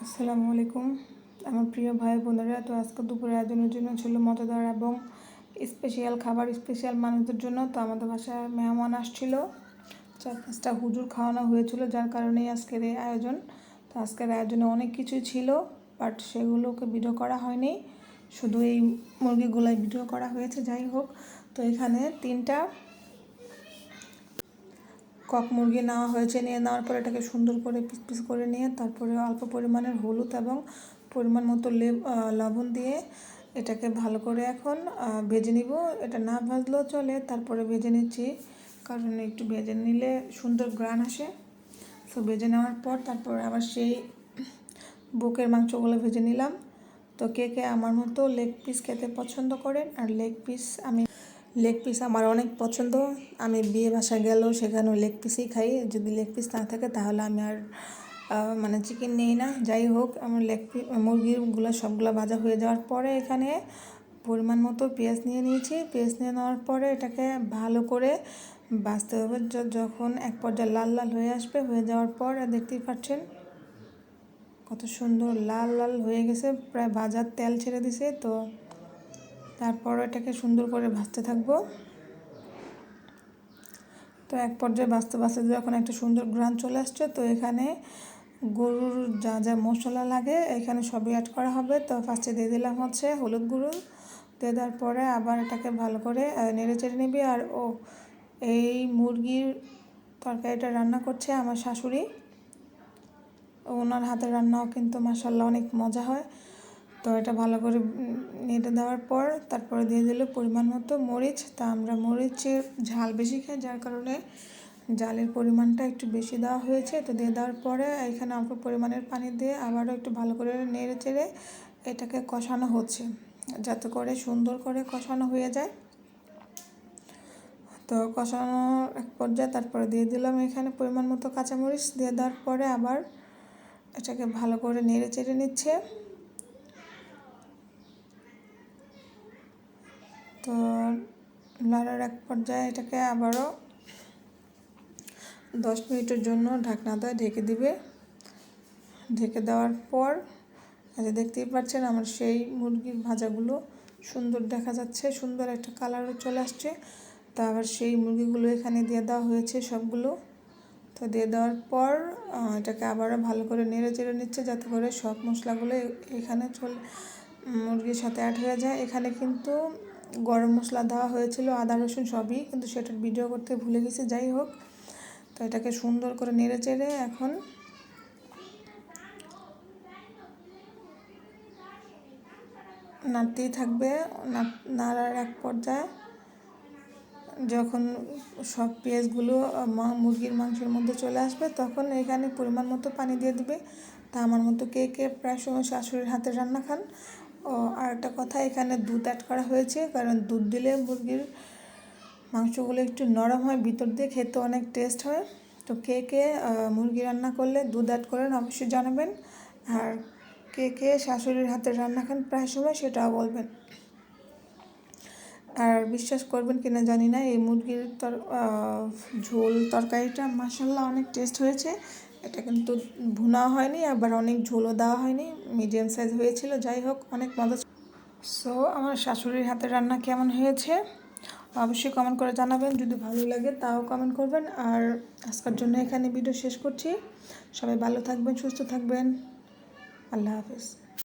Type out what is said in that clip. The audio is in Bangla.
আসসালামু আলাইকুম আমার প্রিয় ভাই বোনেরা। তো আজকে দুপুরের আয়োজনের জন্য ছিল মজাদার এবং স্পেশাল খাবার স্পেশাল মানুষদের জন্য। তো আমাদের বাসায় মেহমান আসছিল, 4-5টা হুজুর খাওয়ানো হয়েছিল, যার কারণেই আজকের এই আয়োজন। তো আজকের আয়োজনে অনেক কিছুই ছিল, বাট সেগুলোকে ভিডিও করা হয়নি, শুধু এই মুরগিগুলাই ভিডিও করা হয়েছে। যাই হোক, তো এখানে 3টা কক মুরগি নেওয়া হয়েছে। নিয়ে নেওয়ার পর এটাকে সুন্দর করে পিস পিস করে নিয়ে তারপরে অল্প পরিমাণের হলুদ এবং পরিমাণ মতো লবণ দিয়ে এটাকে ভালো করে এখন ভেজে নিব। এটা না ভাজলেও চলে, তারপরে ভেজে নিচ্ছি, কারণ একটু ভেজে নিলে সুন্দর গ্রান আসে। তো ভেজে নেওয়ার পর তারপর আবার সেই বুকের মাংসগুলো ভেজে নিলাম। তো কে কে আমার মতো লেগ পিস খেতে পছন্দ করেন, আর লেগ পিস আমার অনেক পছন্দ। আমি বিয়ে বাসায় গেলেও সেখানেও লেগ পিসই খাই। যদি লেগ পিস না থাকে তাহলে আমি আর চিকেন নিই না। যাই হোক, আমার মুরগিগুলো সবগুলো ভাজা হয়ে যাওয়ার পরে এখানে পরিমাণ মতো পেঁয়াজ নিয়ে নিয়েছি। পেঁয়াজ নিয়ে নেওয়ার পরে এটাকে ভালো করে ভাজতে হবে। যখন এক পর্যায়ে লাল লাল হয়ে আসবে, হয়ে যাওয়ার পর দেখতেই পাচ্ছেন কত সুন্দর লাল লাল হয়ে গেছে, প্রায় ভাজার তেল ছেড়ে দিছে। তো তারপর এটাকে সুন্দর করে ভাজতে থাকবো। তো এক পর্যায়ে ভাজতে ভাজতে যখন একটা সুন্দর ঘ্রাণ চলে আসছে, তো এখানে গরুর যা যা মশলা লাগে এখানে সবই অ্যাড করা হবে। তো ফার্স্টে দিয়ে দিলাম হচ্ছে হলুদ গুঁড়ো, দিয়ে দেওয়ার পরে আবার এটাকে ভালো করে নেড়ে চেড়ে নিবি। আর এই মুরগির তরকারিটা রান্না করছে আমার শাশুড়ি। ওনার হাতের রান্নাও কিন্তু মাশাআল্লাহ অনেক মজা হয়। তো এটা ভালো করে নেড়ে দেওয়ার পর তারপরে দিয়ে দিল পরিমাণ মতো মরিচ। তা আমরা মরিচের ঝাল বেশি খাই, যার কারণে ঝালের পরিমাণটা একটু বেশি দেওয়া হয়েছে। তো দিয়ে দেওয়ার পরে এখানে অল্প পরিমাণের পানি দিয়ে আবারও একটু ভালো করে নেড়ে চেড়ে এটাকে কষানো হচ্ছে, যাতে করে সুন্দর করে কষানো হয়ে যায়। তো কষানোর এক পর্যায়ে তারপরে দিয়ে দিলাম এখানে পরিমাণ মতো কাঁচামরিচ। দিয়ে দেওয়ার পরে আবার এটাকে ভালো করে নেড়ে চেড়ে নিচ্ছে। তো লাড়ার এক পর্যায়ে এটাকে আবারও 10 মিনিটের জন্য ঢাকনা দিয়ে ঢেকে দিবে। ঢেকে দেওয়ার পর দেখতেই পাচ্ছেন আমার সেই মুরগির ভাজাগুলো সুন্দর দেখা যাচ্ছে, সুন্দর একটা কালারও চলে আসছে। তো আবার সেই মুরগিগুলো এখানে দিয়ে দেওয়া হয়েছে সবগুলো। তো দিয়ে দেওয়ার পর এটাকে আবারও ভালো করে নেড়ে চেড়ে নিচ্ছে, যাতে করে সব মশলাগুলো এখানে মুরগির সাথে অ্যাড হয়ে যায়। এখানে কিন্তু গরম মশলা দেওয়া হয়েছিল, আদা রসুন সবই, কিন্তু সেটার ভিডিও করতে ভুলে গেছি। যাই হোক, তো এটাকে সুন্দর করে নেড়ে চেড়ে এখন নাড়তেই থাকবে। নাড়ার এক পর্যায়ে যখন সব পেঁয়াজগুলো মুরগির মাংসের মধ্যে চলে আসবে, তখন এখানে পরিমাণ মতো পানি দিয়ে দিবে। তা আমার মতো কে কে প্রায় সময় শাশুড়ির হাতের রান্না খান। আর একটা কথা, এখানে দুধ অ্যাড করা হয়েছে, কারণ দুধ দিলে মুরগির মাংসগুলো একটু নরম হয়, ভিতর দিয়ে খেতে অনেক টেস্ট হয়। তো কে কে মুরগি রান্না করলে দুধ অ্যাড করেন অবশ্যই জানাবেন। আর কে কে শাশুড়ির হাতের রান্না খান প্রায় সময় সেটাও বলবেন। আর বিশ্বাস করবেন কিনা জানি না, এই মুরগির ঝোল তরকারিটা মাশাআল্লাহ অনেক টেস্ট হয়েছে। এটা কিন্তু ভুনা হয়নি, আবার অনেক ঝোলও দেওয়া হয়নি, মিডিয়াম সাইজ হয়েছিল। যাই হোক, অনেক মজা। সো আমার শাশুড়ির হাতের রান্না কেমন হয়েছে অবশ্যই কমেন্ট করে জানাবেন। যদি ভালো লাগে তাও কমেন্ট করবেন। আর আজকের জন্য এখানে ভিডিও শেষ করছি। সবাই ভালো থাকবেন, সুস্থ থাকবেন। আল্লাহ হাফেজ।